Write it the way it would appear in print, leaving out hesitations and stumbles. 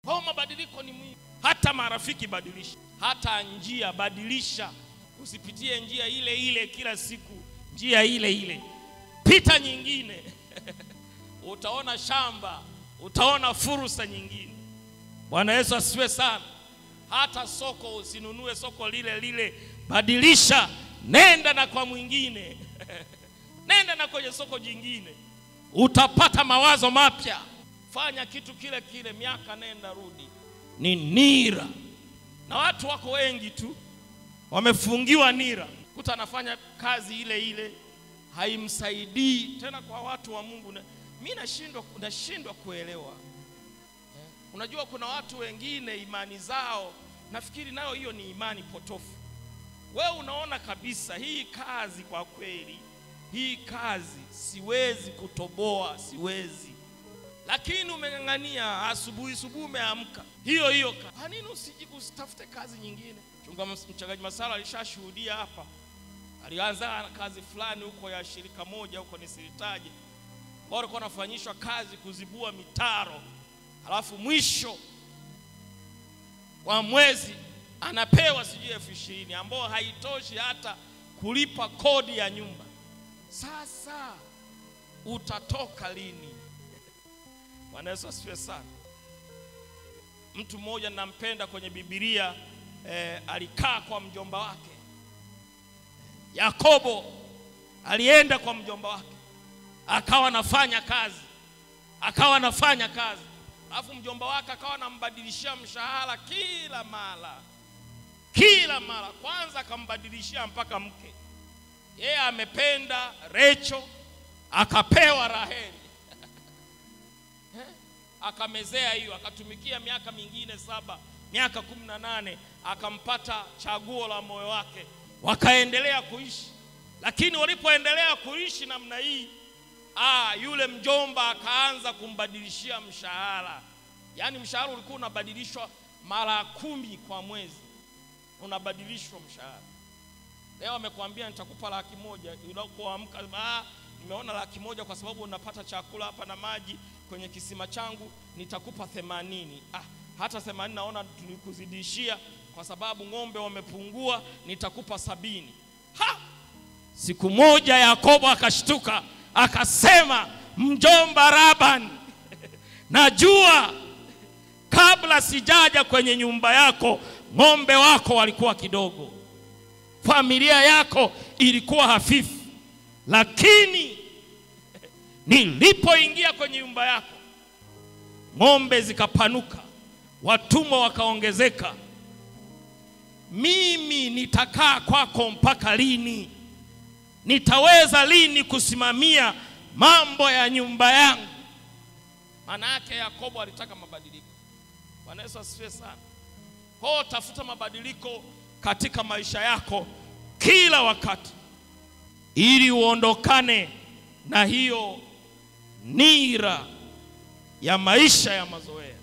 Kwa mabadiliko ni muhimu. Hata marafiki badilisha, hata njia badilisha. Usipitie njia ile ile kila siku, njia ile ile. Pita nyingine. Utaona shamba, utaona fursa nyingine. Bwana Yesu asifiwe sana. Hata soko usinunue soko lile lile, badilisha, nenda na kwa mwingine. Nenda na kwenye soko jingine, utapata mawazo mapya. Fanya kitu kile kile, miaka nenda rudi. Ni nira. Na watu wako wengi tu wamefungiwa nira. Kuta anafanya kazi ile ile, haimsaidii tena. Kwa watu wa Mungu, mimi nashindwa kuelewa. Unajua kuna watu wengine imani zao, nafikiri nayo hiyo ni imani potofu. Wewe unaona kabisa hii kazi, kwa kweli hii kazi siwezi kutoboa, siwezi. Lakini umeng'ang'ania, asubuhi umeamka hiyo. Kwa nini usitafute kazi nyingine? Mchungaji Masala alishashuhudia hapa. Alianza na kazi fulani huko ya shirika moja huko nisilitaje. Wao walikuwa wanafanyishwa kazi kuzibua mitaro. Halafu mwisho wa mwezi anapewa sijui 20,000 ambao haitoshi hata kulipa kodi ya nyumba. Sasa utatoka lini? Bwana Yesu asifiwe sana. Mtu mmoja nampenda kwenye Biblia, alikaa kwa mjomba wake. Yakobo alienda kwa mjomba wake, akawa anafanya kazi. Alafu mjomba wake akawa anambadilishia mshahara kila mara. Kwanza akambadilishia mpaka mke. Yeye amependa Recho, akapewa Raheli. Akamezea hiyo, akatumikia miaka mingine 7, miaka 18, akampata chaguo la moyo wake. Wakaendelea kuishi. Lakini walipoendelea kuishi namna hii, yule mjomba akaanza kumbadilishia mshahara. Yaani mshahara ulikuwa unabadilishwa mara 10 kwa mwezi. Unabadilishwa mshahara. Leo amekwambia nitakupa 100,000. Unapoamka, nimeona 100,000 kwa sababu unapata chakula hapa na maji kwenye kisima changu, nitakupa 80. Hata 80 naona tulikuzidishia kwa sababu ng'ombe wamepungua, nitakupa 70. Siku moja Yakobo akashtuka, akasema, mjomba Labani, najua kabla sijaja kwenye nyumba yako ng'ombe wako walikuwa kidogo, familia yako ilikuwa hafifu, lakini nilipoingia kwenye nyumba yako ng'ombe zikapanuka, watumwa wakaongezeka. Mimi nitakaa kwako mpaka lini? Nitaweza lini kusimamia mambo ya nyumba yangu? Maana yake Yakobo alitaka mabadiliko. Bwana Yesu asifiwe sana. Kwa tafuta mabadiliko katika maisha yako kila wakati, ili uondokane na hiyo nira ya maisha ya mazoea.